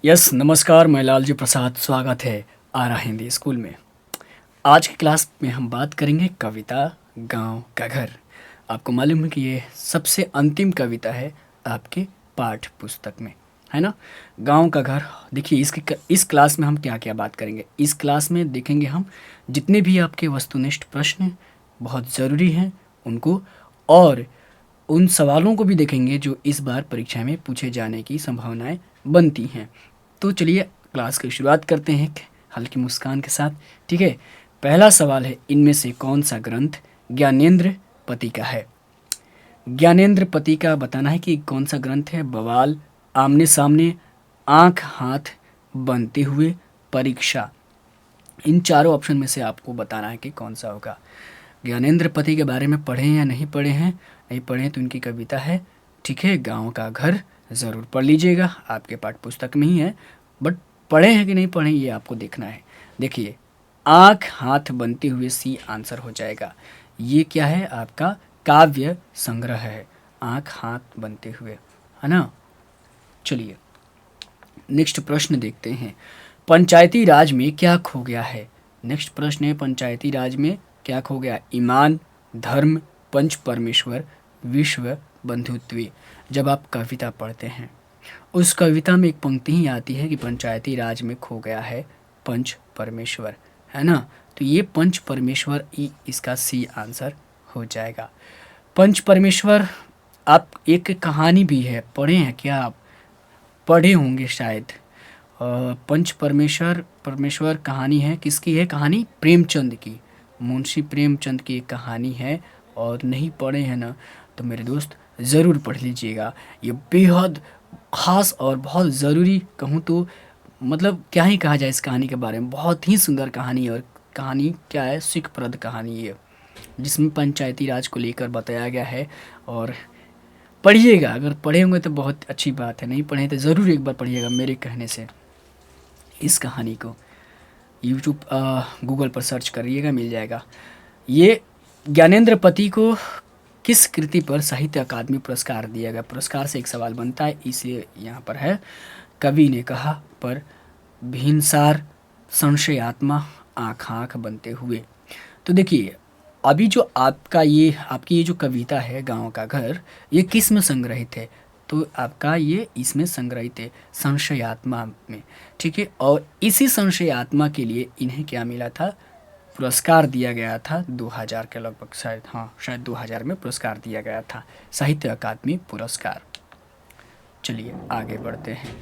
Yes नमस्कार, मैं लालजी प्रसाद। स्वागत है आरा हिंदी स्कूल में। आज की क्लास में हम बात करेंगे कविता गांव का घर। आपको मालूम है कि ये सबसे अंतिम कविता है आपके पाठ्य पुस्तक में, है ना। गांव का घर। देखिए इस क्लास में हम क्या क्या बात करेंगे। इस क्लास में देखेंगे हम जितने भी आपके वस्तुनिष्ठ प्रश्न बहुत ज़रूरी हैं उनको, और उन सवालों को भी देखेंगे जो इस बार परीक्षा में पूछे जाने की संभावनाएं बनती हैं। तो चलिए क्लास की शुरुआत करते हैं एक हल्की मुस्कान के साथ। ठीक है, पहला सवाल है, इनमें से कौन सा ग्रंथ ज्ञानेंद्र पति का है। ज्ञानेंद्र पति का बताना है कि कौन सा ग्रंथ है। बवाल, आमने सामने, आंख हाथ, बनते हुए, परीक्षा। इन चारों ऑप्शन में से आपको बताना है कि कौन सा होगा। ज्ञानेंद्र पति के बारे में पढ़े हैं या नहीं पढ़े हैं। नहीं पढ़े हैं तो इनकी कविता है, ठीक है, गांव का घर। ज़रूर पढ़ लीजिएगा, आपके पाठ पुस्तक में ही है, बट पढ़े हैं कि नहीं पढ़े ये आपको देखना है। देखिए, आँख हाथ बनते हुए सी आंसर हो जाएगा। ये क्या है, आपका काव्य संग्रह है, आँख हाथ बनते हुए, है ना। चलिए नेक्स्ट प्रश्न देखते हैं, पंचायती राज में क्या खो गया है। नेक्स्ट प्रश्न है, पंचायती राज में क्या खो गया। ईमान, धर्म, पंच परमेश्वर, विश्व बंधुत्व। जब आप कविता पढ़ते हैं उस कविता में एक पंक्ति ही आती है कि पंचायती राज में खो गया है पंच परमेश्वर, है ना। तो ये पंच परमेश्वर ही इसका सी आंसर हो जाएगा। पंच परमेश्वर, आप एक कहानी भी है, पढ़े हैं क्या आप। पढ़े होंगे शायद। पंच परमेश्वर परमेश्वर कहानी है, किसकी है कहानी, प्रेमचंद की। मुंशी प्रेमचंद की एक कहानी है, और नहीं पढ़े हैं ना तो मेरे दोस्त ज़रूर पढ़ लीजिएगा। ये बेहद ख़ास और बहुत ज़रूरी कहूँ तो, मतलब क्या ही कहा जाए इस कहानी के बारे में। बहुत ही सुंदर कहानी है, और कहानी क्या है, सिखप्रद कहानी है जिसमें पंचायती राज को लेकर बताया गया है। और पढ़िएगा, अगर पढ़े होंगे तो बहुत अच्छी बात है, नहीं पढ़े तो ज़रूर एक बार पढ़िएगा मेरे कहने से। इस कहानी को यूट्यूब गूगल पर सर्च करिएगा, मिल जाएगा। ये ज्ञानेंद्र पति को किस कृति पर साहित्य अकादमी पुरस्कार दिया गया। पुरस्कार से एक सवाल बनता है, इसलिए यहाँ पर है। कवि ने कहा पर, भिनसार, संशयात्मा, आँख आँख बनते हुए। तो देखिए, अभी जो आपकी ये जो कविता है गांव का घर, ये किस में संग्रहित है। तो आपका ये इसमें संग्रहित है, संशयात्मा में। ठीक है, और इसी संशयात्मा के लिए इन्हें क्या मिला था, पुरस्कार दिया गया था 2000 के लगभग, शायद, हाँ शायद 2000 में पुरस्कार दिया गया था, साहित्य अकादमी पुरस्कार। चलिए आगे बढ़ते हैं।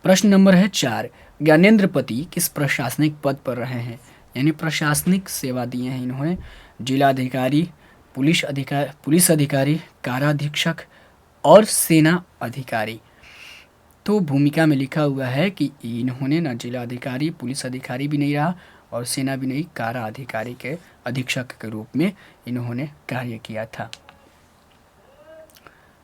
प्रश्न नंबर है 4, ज्ञानेंद्र पति किस प्रशासनिक पद पर रहे हैं। यानी प्रशासनिक सेवा दिए हैं इन्होंने। जिलाधिकारी, पुलिस अधिकारी, काराधीक्षक और सेना अधिकारी। तो भूमिका में लिखा हुआ है कि इन्होंने ना जिलाधिकारी, पुलिस अधिकारी भी नहीं रहा और सेना भी नहीं, कारा अधिकारी के अधीक्षक के रूप में इन्होंने कार्य किया था।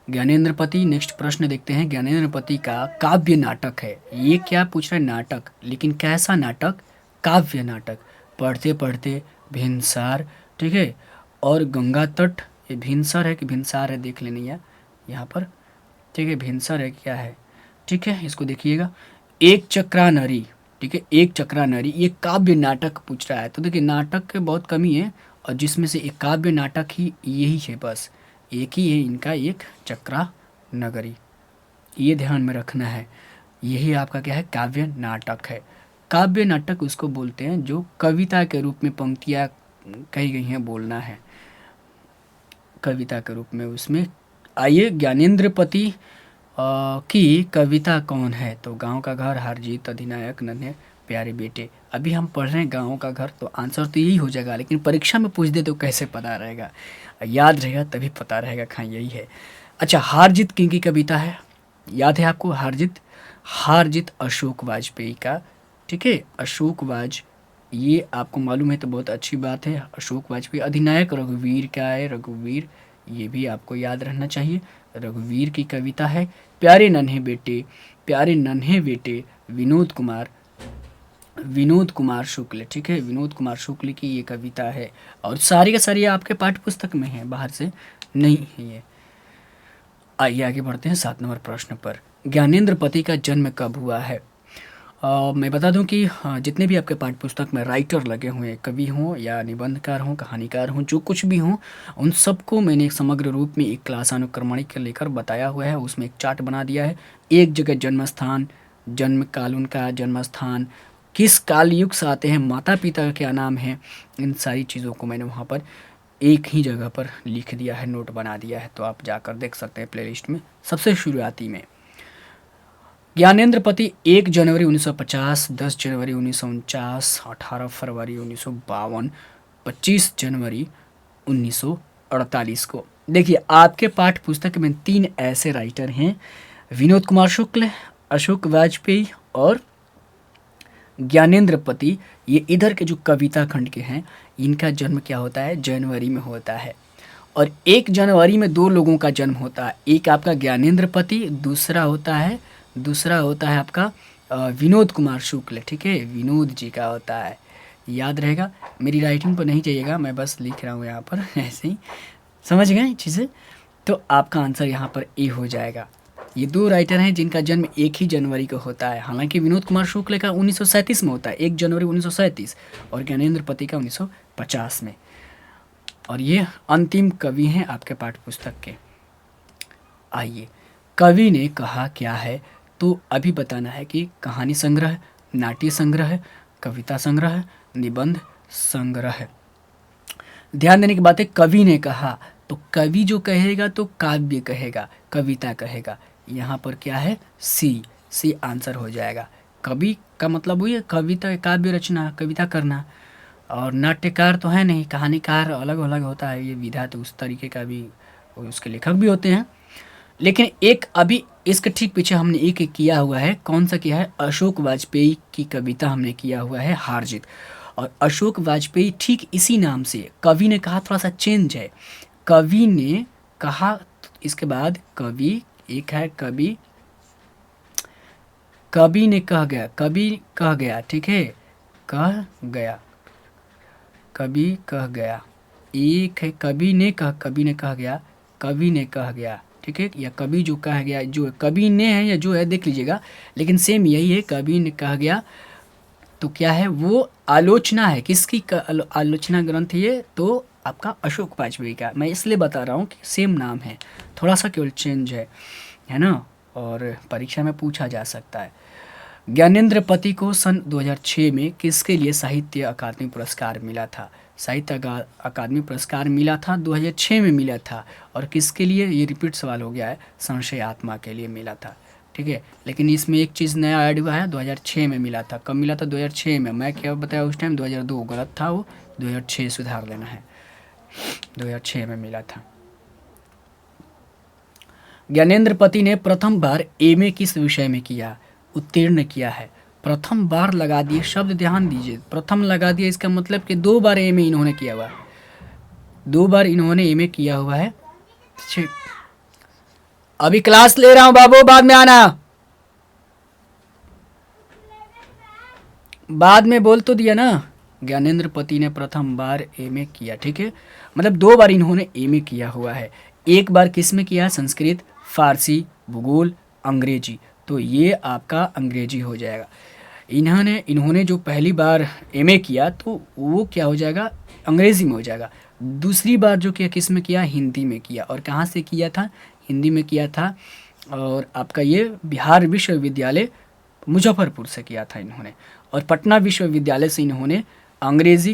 ज्ञानेंद्र पति, नेक्स्ट प्रश्न देखते हैं। ज्ञानेंद्र पति का काव्य नाटक है, ये क्या पूछ रहा है, नाटक, लेकिन कैसा नाटक, काव्य नाटक। पढ़ते पढ़ते, भिनसार, ठीक है, और गंगा तट। ये भिनसर है कि भिनसार है देख लेनी है यहाँ पर, ठीक है, भिनसर है क्या है, ठीक है, इसको देखिएगा। एक चक्रा नरी, ठीक है, एक चक्रा नरी, ये काव्य नाटक पूछ रहा है। तो देखिए नाटक के बहुत कमी है, और जिसमें से एक काव्य नाटक ही यही है, बस एक ही है इनका, एक चक्रा नगरी। ये ध्यान में रखना है, यही आपका क्या है, काव्य नाटक है। काव्य नाटक उसको बोलते हैं जो कविता के रूप में पंक्तियाँ कही गई हैं, बोलना है कविता के रूप में उसमें। आइए, ज्ञानेंद्र पति की कविता कौन है। तो गांव का घर, हार जीत, अधिनायक, नन्हे प्यारे बेटे। अभी हम पढ़ रहे हैं गांव का घर, तो आंसर तो यही हो जाएगा, लेकिन परीक्षा में पूछ दे तो कैसे पता रहेगा, याद रहेगा तभी पता रहेगा, हाँ यही है। अच्छा, हार जीत किन की कविता है, याद है आपको, हार जीत। हार जीत अशोक वाजपेयी का, ठीक है, अशोक वाज, ये आपको मालूम है तो बहुत अच्छी बात है, अशोक वाजपेयी। अधिनायक रघुवीर का है, रघुवीर, ये भी आपको याद रहना चाहिए, रघुवीर की कविता है। प्यारे नन्हे बेटे, प्यारे नन्हे बेटे, विनोद कुमार शुक्ल, ठीक है, विनोद कुमार शुक्ल की ये कविता है। और सारी का सारी आपके पाठ्य पुस्तक में है, बाहर से नहीं है ये। आइए आगे बढ़ते हैं 7 नंबर प्रश्न पर। ज्ञानेंद्र पति का जन्म कब हुआ है। मैं बता दूं कि जितने भी आपके पाठ्य पुस्तक में राइटर लगे हुए हैं, कवि हों या निबंधकार हों, कहानीकार हों, जो कुछ भी हों, उन सबको मैंने एक समग्र रूप में एक क्लास अनुक्रमणिक के लेकर बताया हुआ है। उसमें एक चार्ट बना दिया है, एक जगह जन्म स्थान, जन्म काल उनका, जन्म स्थान, किस काल युग से आते हैं, माता पिता का क्या नाम है, इन सारी चीज़ों को मैंने वहाँ पर एक ही जगह पर लिख दिया है, नोट बना दिया है। तो आप जाकर देख सकते हैं प्लेलिस्ट में। सबसे शुरुआती में ज्ञानेंद्र पति 1 जनवरी 1950, 10 जनवरी 1949, 18 फरवरी 1952, 25 जनवरी 1948 को। देखिए आपके पाठ्य पुस्तक में 3 ऐसे राइटर हैं, विनोद कुमार शुक्ल, अशोक वाजपेयी और ज्ञानेंद्र पति। ये इधर के जो कविता खंड के हैं, इनका जन्म क्या होता है, जनवरी में होता है। और 1 जनवरी में 2 लोगों का जन्म होता है, एक आपका ज्ञानेंद्र पति, दूसरा होता है आपका विनोद कुमार शुक्ल। ठीक है, विनोद जी का होता है, याद रहेगा। मेरी राइटिंग पर नहीं चाहिएगा, मैं बस लिख रहा हूँ यहाँ पर ऐसे ही, समझ गए चीज़ें। तो आपका आंसर यहाँ पर ए हो जाएगा। ये 2 राइटर हैं जिनका जन्म 1 ही जनवरी को होता है। हालांकि विनोद कुमार शुक्ल का 1937 में होता है, 1 जनवरी 1937, और ज्ञानेंद्र पति का 1950 में। और ये अंतिम कवि हैं आपके पाठ्य पुस्तक के। आइए, कवि ने कहा क्या है, तो अभी बताना है कि कहानी संग्रह, नाट्य संग्रह, कविता संग्रह, निबंध संग्रह। ध्यान देने की बात है, कवि ने कहा तो कवि जो कहेगा तो काव्य कहेगा, कविता कहेगा। यहाँ पर क्या है, सी आंसर हो जाएगा। कवि का मतलब हुई है कविता, काव्य रचना, कविता करना। और नाट्यकार तो है नहीं, कहानीकार अलग अलग होता है, ये विधा तो उस तरीके का भी, उसके लेखक भी होते हैं। लेकिन एक अभी इसके ठीक पीछे हमने एक किया हुआ है, कौन सा किया है, अशोक वाजपेयी की कविता हमने किया हुआ है, हार जीत। और अशोक वाजपेयी ठीक इसी नाम से, कवि ने कहा थोड़ा सा चेंज है, कवि ने कहा, इसके बाद कवि एक है, कवि ने कह गया, ठीक है, कह गया, कवि कह गया। एक है कवि ने कह गया, ठीक है, या कवि जो कह गया, जो कवि ने है या जो है देख लीजिएगा, लेकिन सेम यही है, कवि ने कह गया। तो क्या है, वो आलोचना है, किसकी आलोचना ग्रंथ ये, तो आपका अशोक वाजपेयी का। मैं इसलिए बता रहा हूँ कि सेम नाम है, थोड़ा सा केवल चेंज है ना, और परीक्षा में पूछा जा सकता है। ज्ञानेंद्र पति को सन 2006 में किसके लिए साहित्य अकादमी पुरस्कार मिला था, साहित्य अकादमी पुरस्कार मिला था, 2006 में मिला था। और किसके लिए, ये रिपीट सवाल हो गया है, संशय आत्मा के लिए मिला था। ठीक है, लेकिन इसमें एक चीज़ नया ऐड हुआ है, 2006 में मिला था। कब मिला था, 2006 में। मैं क्या बताया उस टाइम, 2002 गलत था, वो 2006 सुधार लेना है, 2006 में मिला था। ज्ञानेंद्र पति ने प्रथम बार एमए किस विषय में किया, उत्तीर्ण किया है। प्रथम बार लगा दिए शब्द, ध्यान दीजिए, प्रथम लगा दिया, इसका मतलब कि 2 बार एमए इन्होंने किया हुआ है, 2 बार इन्होंने एमए किया हुआ है। अभी क्लास ले रहा हूं बाबू, बाद में आना, बाद में बोल तो दिया ना। ज्ञानेंद्र पति ने प्रथम बार एमए किया, ठीक है, मतलब 2 बार इन्होंने एमए किया हुआ है। एक बार किस में किया, संस्कृत, फारसी, भूगोल, अंग्रेजी। तो ये आपका अंग्रेजी हो जाएगा। इन्होंने जो पहली बार एमए किया तो वो क्या हो जाएगा, अंग्रेजी में हो जाएगा। दूसरी बार जो किया किस में किया, हिंदी में किया। और कहाँ से किया था, हिंदी में किया था। और आपका ये बिहार विश्वविद्यालय मुजफ्फरपुर से किया था इन्होंने। और पटना विश्वविद्यालय से इन्होंने अंग्रेजी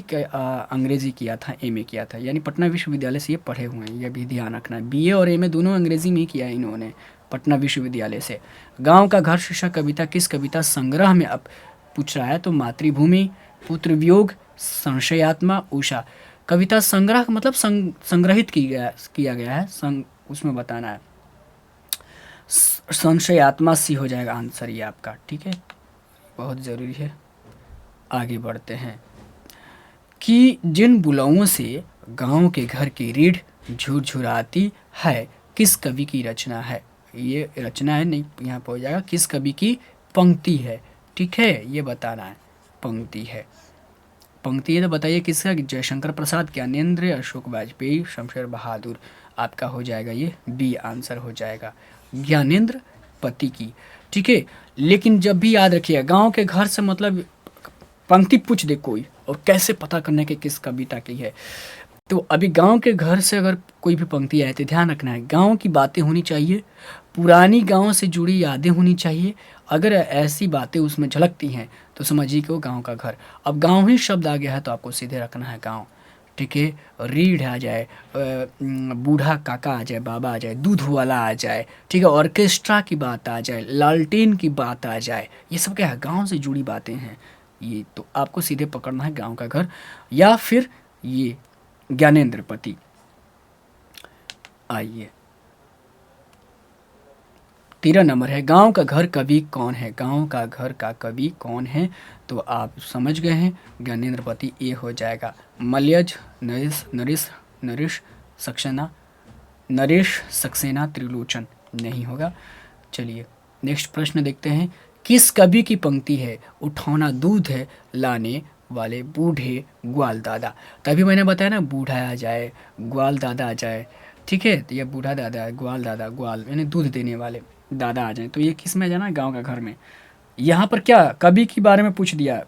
किया था, एमए किया था, यानी पटना विश्वविद्यालय से ये पढ़े हुए हैं, ये भी ध्यान रखना है। बीए और एमए दोनों अंग्रेजी में ही किया है इन्होंने, पटना विश्वविद्यालय से। गांव का घर शीर्षक कविता किस कविता संग्रह में अब पूछ रहा है, तो मातृभूमि, पुत्र वियोग, संशयात्मा, उषा। कविता संग्रह का मतलब संग्रहित किया गया है, उसमें बताना है। संशयात्मा सी हो जाएगा आंसर ये आपका, ठीक है, बहुत ज़रूरी है। आगे बढ़ते हैं कि जिन बुलाओं से गांव के घर की रीढ़ झुरझुराती है, किस कवि की रचना है। ये रचना है नहीं, यहाँ पर हो जाएगा किस कवि की पंक्ति है, ठीक है, ये बताना है, पंक्ति है। पंक्ति है तो बताइए किसका, जयशंकर प्रसाद, ज्ञानेंद्र, अशोक वाजपेयी, शमशेर बहादुर। आपका हो जाएगा ये बी आंसर हो जाएगा, ज्ञानेंद्र पति की, ठीक है। लेकिन जब भी याद रखिएगा, गांव के घर से मतलब पंक्ति पूछ दे कोई और कैसे पता करने के किस कविता की है। तो अभी गांव के घर से अगर कोई भी पंक्ति आए तो ध्यान रखना है, गांव की बातें होनी चाहिए, पुरानी गांव से जुड़ी यादें होनी चाहिए। अगर ऐसी बातें उसमें झलकती हैं तो समझिए कि वो गांव का घर। अब गांव ही शब्द आ गया है तो आपको सीधे रखना है गांव, ठीक है। रीढ़ आ जाए, बूढ़ा काका आ जाए, बाबा आ जाए, दूध वाला आ जाए, ठीक है, ऑर्केस्ट्रा की बात आ जाए, लालटेन की बात आ जाए, ये सब क्या है, गांव से जुड़ी बातें हैं। ये तो आपको सीधे पकड़ना है गांव का घर, या फिर ये ज्ञानेंद्र पति। आइए 13 नंबर है, गांव का घर कवि कौन है। गांव का घर का कवि कौन है, तो आप समझ गए हैं, ज्ञानेंद्र पति ये हो जाएगा। मलयज नरेश नरेश नरेश सक्सेना, नरेश सक्सेना त्रिलोचन नहीं होगा। चलिए नेक्स्ट प्रश्न देखते हैं, किस कवि की पंक्ति है, उठौना दूध है लाने वाले बूढ़े ग्वाल दादा। तभी मैंने बताया ना, बूढ़ा आ जाए, ग्वाल दादा आ जाए, ठीक है। तो ये बूढ़ा दादा है, ग्वाल दादा, ग्वाल यानी दूध देने वाले दादा आ जाए, तो ये किस में जाना, गांव का घर में। यहाँ पर क्या कवि के बारे में पूछ दिया,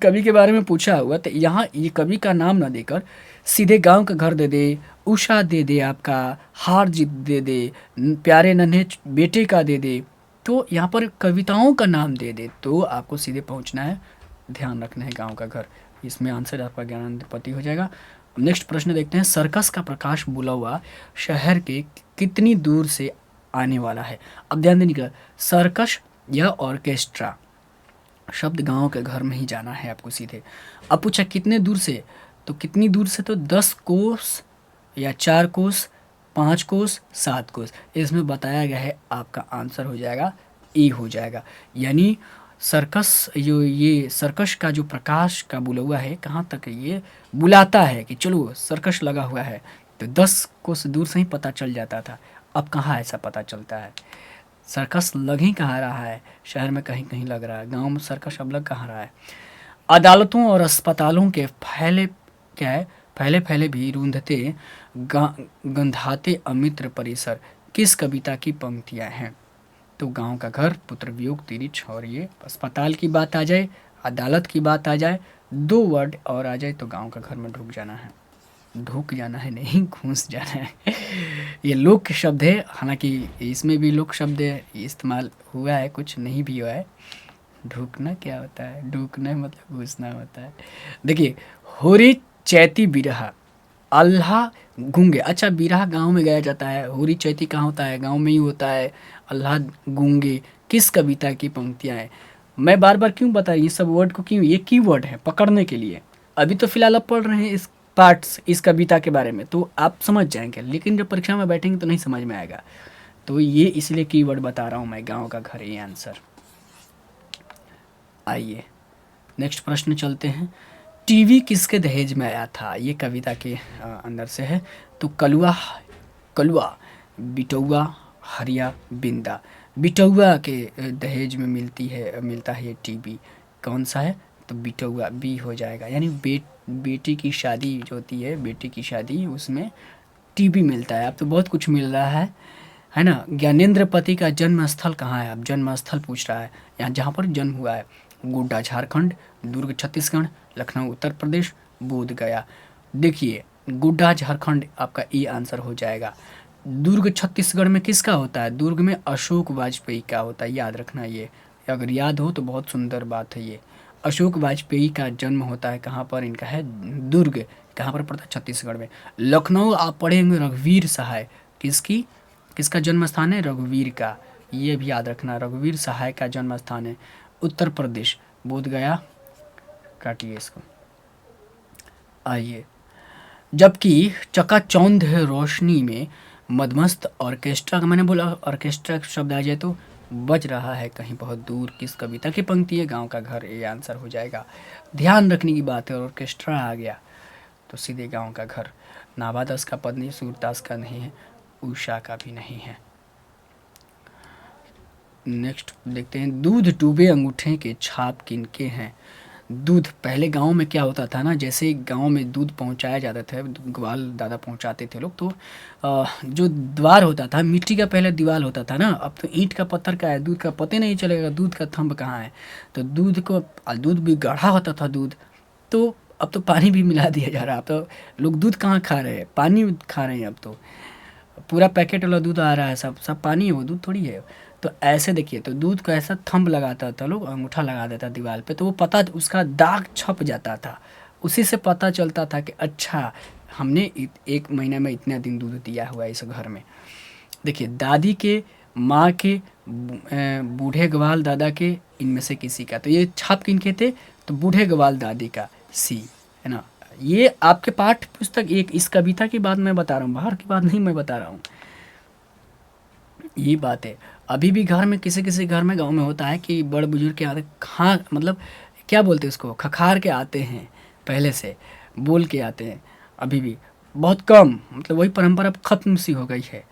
कवि के बारे में पूछा हुआ, तो यहाँ ये कवि का नाम ना देकर सीधे गांव का घर दे दे, उषा दे दे, आपका हार जीत दे दे, प्यारे नन्हे बेटे का दे दे, तो यहाँ पर कविताओं का नाम दे दे तो आपको सीधे पहुँचना है, ध्यान रखना है गांव का घर। इसमें आंसर आपका ज्ञानेंद्र पति हो जाएगा। नेक्स्ट प्रश्न देखते हैं, सर्कस का प्रकाश बुलावा शहर के कितनी दूर से आने वाला है। अब ध्यान देने, सर्कस या ऑर्केस्ट्रा शब्द गांव के घर में ही जाना है आपको सीधे। अब पूछा कितने दूर से, तो कितनी दूर से, तो 10 कोस या 4 कोस, 5 कोस, 7 कोस, इसमें बताया गया है, आपका आंसर हो जाएगा ए हो जाएगा। यानी सर्कस, जो ये सर्कस का जो प्रकाश का बुलवा है, कहाँ तक ये बुलाता है कि चलो सर्कस लगा हुआ है, तो 10 कोस दूर से ही पता चल जाता था। अब कहाँ ऐसा पता चलता है, सर्कस लग ही कहाँ रहा है, शहर में कहीं कहीं लग रहा है, गांव में सर्कस अब लग कहाँ रहा है। अदालतों और अस्पतालों के फैले, क्या है, फैले फैले भी रूंधते गंधाते अमित्र परिसर, किस कविता की पंक्तियां हैं। तो गांव का घर, पुत्र वियोग, तिरिच, और ये अस्पताल की बात आ जाए, अदालत की बात आ जाए, 2 वर्ड और आ जाए तो गांव का घर में ढुक जाना है, ढुक जाना है नहीं, घुस जाना है। ये लोक शब्द है, हालांकि इसमें भी लोक शब्द इस्तेमाल हुआ है, कुछ नहीं भी हुआ है। ढुकना क्या होता है, ढुकना मतलब घुसना होता है। देखिए, होरी चैती बिरहा, अल्लाह गूंगे, अच्छा बिरहा गांव में गाया जाता है, होरी चैती कहाँ होता है, गांव में ही होता है। अल्लाह गूंगे किस कविता की पंक्तियाँ हैं। मैं बार बार क्यों बता रही हूँ सब वर्ड को, क्यों, ये की वर्ड है पकड़ने के लिए। अभी तो फिलहाल आप पढ़ रहे हैं इस पार्ट्स, इस कविता के बारे में, तो आप समझ जाएंगे, लेकिन जब परीक्षा में बैठेंगे तो नहीं समझ में आएगा। तो ये इसलिए कीवर्ड बता रहा हूँ मैं, गांव का घर, ये आंसर। आइए नेक्स्ट प्रश्न चलते हैं, टीवी किसके दहेज में आया था, ये कविता के अंदर से है। तो कलुआ, कलुआ, बिटौआ, हरिया, बिंदा। बिटौआ के दहेज में मिलता है ये टीवी, कौन सा है, तो बिटौआ, बी हो जाएगा। यानी बेटी की शादी जो होती है, बेटी की शादी, उसमें टीवी मिलता है। अब तो बहुत कुछ मिल रहा है ना। ज्ञानेंद्र पति का जन्म स्थल कहाँ है, अब जन्म स्थल पूछ रहा है, यहाँ जहाँ पर जन्म हुआ है, गोड्डा झारखंड, दुर्ग छत्तीसगढ़, लखनऊ उत्तर प्रदेश, बोध गया। देखिए गोड्डा झारखंड आपका ए आंसर हो जाएगा। दुर्ग छत्तीसगढ़ में किसका होता है, दुर्ग में अशोक वाजपेयी का होता है, याद रखना ये, अगर याद हो तो बहुत सुंदर बात है ये। अशोक वाजपेयी का जन्म होता है कहाँ पर, इनका है दुर्ग, कहाँ पर पड़ता है, छत्तीसगढ़ में। लखनऊ आप पढ़ेंगे रघुवीर सहाय, किसका जन्म स्थान है, रघुवीर का, ये भी याद रखना, रघुवीर सहाय का जन्म स्थान है। उत्तर प्रदेश, बोध गया, काटिए इसको। आइए, जबकि चकाचौंध रोशनी में मदमस्त ऑर्केस्ट्रा का, मैंने बोला ऑर्केस्ट्रा शब्द आ जाए तो बज रहा है कहीं बहुत दूर, किस कविता की पंक्ति है, गांव का घर, ये आंसर हो जाएगा। ध्यान रखने की बात है, ऑर्केस्ट्रा आ गया तो सीधे गांव का घर। नाबादस का पद नहीं, सूरदास का नहीं है, उषा का भी नहीं है। नेक्स्ट देखते हैं, दूध डूबे अंगूठे के छाप किनके हैं। दूध पहले गाँव में क्या होता था ना, जैसे गाँव में दूध पहुँचाया जाता था, ग्वाल दादा पहुँचाते थे लोग, तो जो द्वार होता था मिट्टी का पहले दीवार होता था ना, अब तो ईंट का पत्थर का है, दूध का पता नहीं चलेगा दूध का थंब कहाँ है। तो दूध भी गाढ़ा होता था दूध, तो अब तो पानी भी मिला दिया जा रहा है। अब तो लोग दूध कहाँ खा रहे हैं, पानी खा रहे हैं। अब तो पूरा पैकेट वाला दूध आ रहा है, सब सब पानी है, वो दूध थोड़ी है। तो ऐसे देखिए, तो दूध को ऐसा थंब लगाता था लोग, अंगूठा लगा देता दीवार पे, तो वो पता उसका दाग छप जाता था। उसी से पता चलता था कि अच्छा हमने एक महीने में इतना दिन दूध दिया हुआ है इस घर में। देखिए, दादी के, माँ के, बूढ़े ग्वाल दादा के, इनमें से किसी का, तो ये छाप किनके थे, तो बूढ़े ग्वाल दादी का, सी, है ना। ये आपके पाठ्य पुस्तक, एक इस कविता की बात मैं बता रहा हूँ, बाहर की बात नहीं मैं बता रहा हूँ। ये बात है। अभी भी घर में, किसी किसी घर में गांव में होता है कि बड़ बुजुर्ग के आते, खा मतलब क्या बोलते हैं उसको, खखार के आते हैं, पहले से बोल के आते हैं। अभी भी बहुत कम, मतलब वही परंपरा अब खत्म सी हो गई है।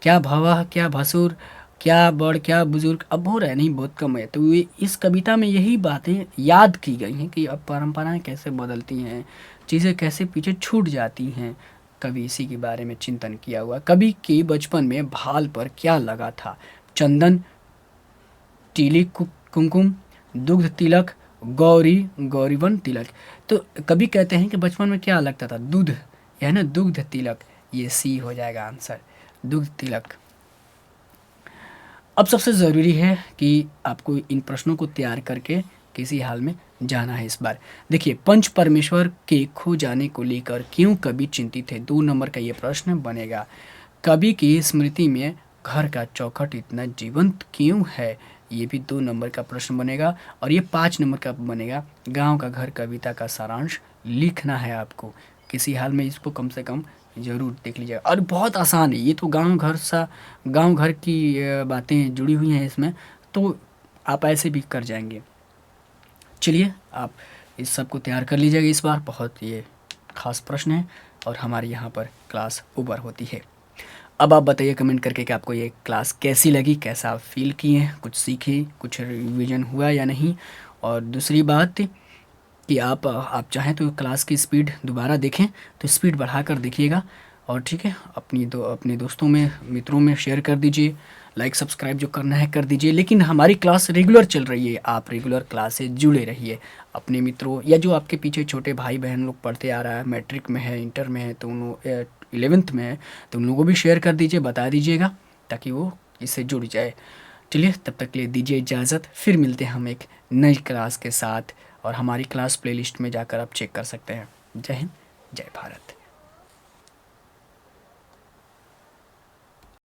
क्या भवा, क्या भसुर, क्या बड़, क्या बुजुर्ग, अब हो रहा है नहीं, बहुत कम है। तो ये इस कविता में यही बातें याद की गई हैं कि अब परंपराएं कैसे बदलती हैं, चीज़ें कैसे पीछे छूट जाती हैं। कभी इसी के बारे में चिंतन किया हुआ। कभी के बचपन में भाल पर क्या लगा था, चंदन, टीली, कुमकुम, दुग्ध तिलक, गौरी, गौरीवन तिलक। तो कभी कहते हैं कि बचपन में क्या लगता था, दूध, यह ना दुग्ध तिलक, ये सी हो जाएगा आंसर, दुग्ध तिलक। अब सबसे ज़रूरी है कि आपको इन प्रश्नों को तैयार करके किसी हाल में जाना है इस बार। देखिए, पंच परमेश्वर के खो जाने को लेकर क्यों कवि चिंतित है, 2 नंबर का ये प्रश्न बनेगा। कवि की स्मृति में घर का चौखट इतना जीवंत क्यों है, ये भी 2 नंबर का प्रश्न बनेगा। और ये 5 नंबर का बनेगा, गांव का घर कविता का सारांश लिखना है आपको। किसी हाल में इसको कम से कम ज़रूर देख लीजिएगा। और बहुत आसान है ये तो, गांव घर की बातें जुड़ी हुई हैं इसमें, तो आप ऐसे भी कर जाएंगे। चलिए, आप इस सब को तैयार कर लीजिएगा इस बार, बहुत ये खास प्रश्न है और हमारे यहाँ पर क्लास ओवर होती है। अब आप बताइए कमेंट करके कि आपको ये क्लास कैसी लगी, कैसा आप फील किए, कुछ सीखे, कुछ रिवीजन हुआ या नहीं। और दूसरी बात कि आप चाहें तो क्लास की स्पीड दोबारा देखें, तो स्पीड बढ़ाकर देखिएगा। और ठीक है, अपने दोस्तों में, मित्रों में शेयर कर दीजिए। लाइक सब्सक्राइब जो करना है कर दीजिए। लेकिन हमारी क्लास रेगुलर चल रही है, आप रेगुलर क्लास से जुड़े रहिए। अपने मित्रों या जो आपके पीछे छोटे भाई बहन लोग पढ़ते आ रहा है, मैट्रिक में है, इंटर में है, तो उन 11th में है, तो उन लोगों को भी शेयर कर दीजिए, बता दीजिएगा, ताकि वो इससे जुड़ जाए। चलिए, तब तक के लिए दीजिए इजाज़त, फिर मिलते हैं हम एक नई क्लास के साथ। और हमारी क्लास प्लेलिस्ट में जाकर आप चेक कर सकते हैं। जय हिंद, जय भारत।